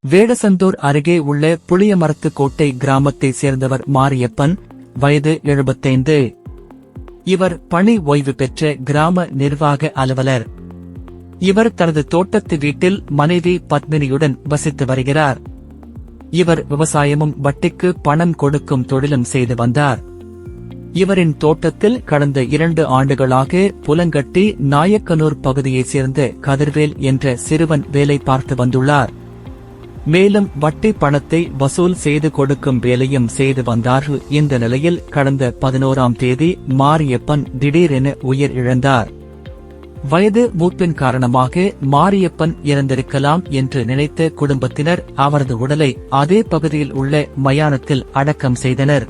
வேடசந்தூர் அருகே உள்ள புளியமரத்து கோட்டை கிராமத்தைச் சேர்ந்தவர் மாரியப்பன், வயது 75. இவர் பணி ஓய்வு பெற்ற கிராம நிர்வாக அலுவலர். இவர் தனது தோட்டத்து வீட்டில் மனைவி பத்மினியுடன் வசித்து வருகிறார். இவர் விவசாயமும் வட்டிக்கு பணம் கொடுக்கும் தொழிலும் செய்து வந்தார். இவரின் தோட்டத்தில் கடந்த 2 ஆண்டுகளாக புலங்கட்டி நாயக்கனூர் பகுதியைச் சேர்ந்த கதிர்வேல் என்ற சிறுவன் வேலை பார்த்து வந்துள்ளார். மேலும் வட்டி பணத்தை வசூல் செய்து கொடுக்கும் வேலையும் செய்து வந்தார். இந்த நிலையில் கடந்த 11ஆம் தேதி மாரியப்பன் திடீரென உயிர் இழந்தார். வயது மூப்பின் காரணமாக மாரியப்பன் இறந்திருக்கலாம் என்று நினைத்த குடும்பத்தினர் அவரது உடலை அதே பகுதியில் உள்ள மயானத்தில் அடக்கம் செய்தனர்.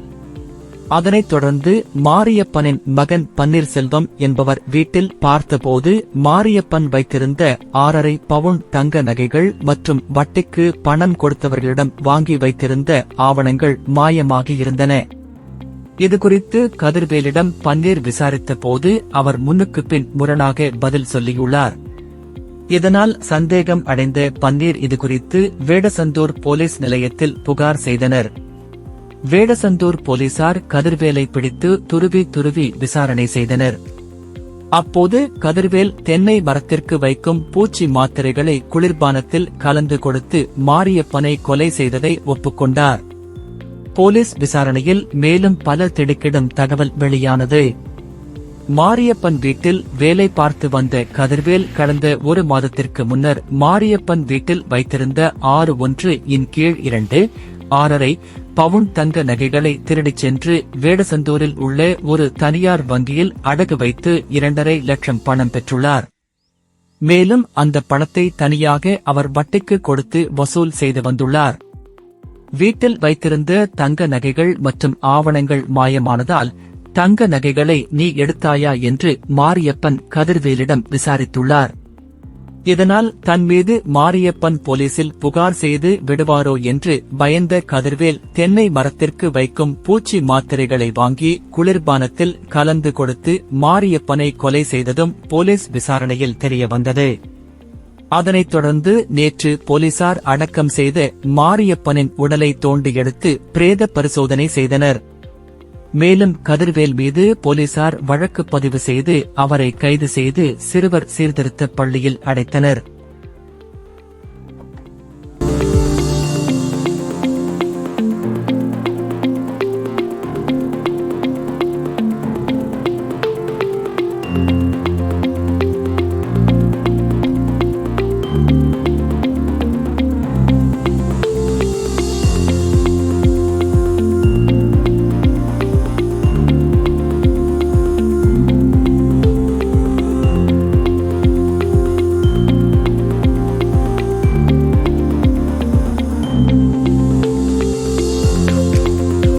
அதனைத் தொடர்ந்து மாரியப்பனின் மகன் பன்னீர்செல்வம் என்பவர் வீட்டில் பார்த்தபோது மாரியப்பன் வைத்திருந்த 6.5 பவுன் தங்க நகைகள் மற்றும் வட்டிக்கு பணம் கொடுத்தவர்களிடம் வாங்கி வைத்திருந்த ஆவணங்கள் மாயமாகியிருந்தன. இதுகுறித்து கதிர்வேலிடம் பன்னீர் விசாரித்த போது அவர் முன்னுக்கு பின் முரணாக பதில் சொல்லியுள்ளார். இதனால் சந்தேகம் அடைந்த பன்னீர் இதுகுறித்து வேடசந்தூர் போலீஸ் நிலையத்தில் புகார் செய்தனர். வேடசந்தூர் போலீசார் கதிர்வேலை பிடித்து துருவி விசாரணை செய்தனர். அப்போது கதிர்வேல் தென்னை மரத்திற்கு வைக்கும் பூச்சி மாத்திரைகளை குளிர்பானத்தில் கலந்து கொடுத்து மாரியப்பனை கொலை செய்ததை ஒப்புக்கொண்டார். போலீஸ் விசாரணையில் மேலும் பல திடுக்கிடும் தகவல் வெளியானது. மாரியப்பன் வீட்டில் வேலை பார்த்து வந்த கதிர்வேல் கடந்த 1 மாதத்திற்கு முன்னர் மாரியப்பன் வீட்டில் வைத்திருந்த 6.1 இன் கீழ் 2, 6.5 பவுன் தங்க நகைகளை திருடிச் சென்று வேடசந்தூரில் உள்ள ஒரு தனியார் வங்கியில் அடகு வைத்து 2.5 லட்சம் பணம் பெற்றுள்ளார். மேலும் அந்த பணத்தை தனியாக அவர் வட்டிக்கு கொடுத்து வசூல் செய்து வந்துள்ளார். வீட்டில் வைத்திருந்த தங்க நகைகள் மற்றும் ஆவணங்கள் மாயமானதால் தங்க நகைகளை நீ எடுத்தாயா என்று மாரியப்பன் கதிர்வேலிடம் விசாரித்துள்ளார். இதனால் தன் மீது மாரியப்பன் போலீசில் புகார் செய்து விடுவாரோ என்று பயந்த கதிர்வேல் தென்னை மரத்திற்கு வைக்கும் பூச்சி மாத்திரைகளை வாங்கி குளிர்பானத்தில் கலந்து கொடுத்து மாரியப்பனை கொலை செய்ததும் போலீஸ் விசாரணையில் தெரியவந்தது. அதனைத் தொடர்ந்து நேற்று போலீசார் அடக்கம் செய்த மாரியப்பனின் உடலை தோண்டி எடுத்து பிரேத பரிசோதனை செய்தனர். மேலும் கதிர்வேல் மீது போலீசார் வழக்கு பதிவு செய்து அவரை கைது செய்து சிறுவர் சீர்திருத்த பள்ளியில் அடைத்தனர்.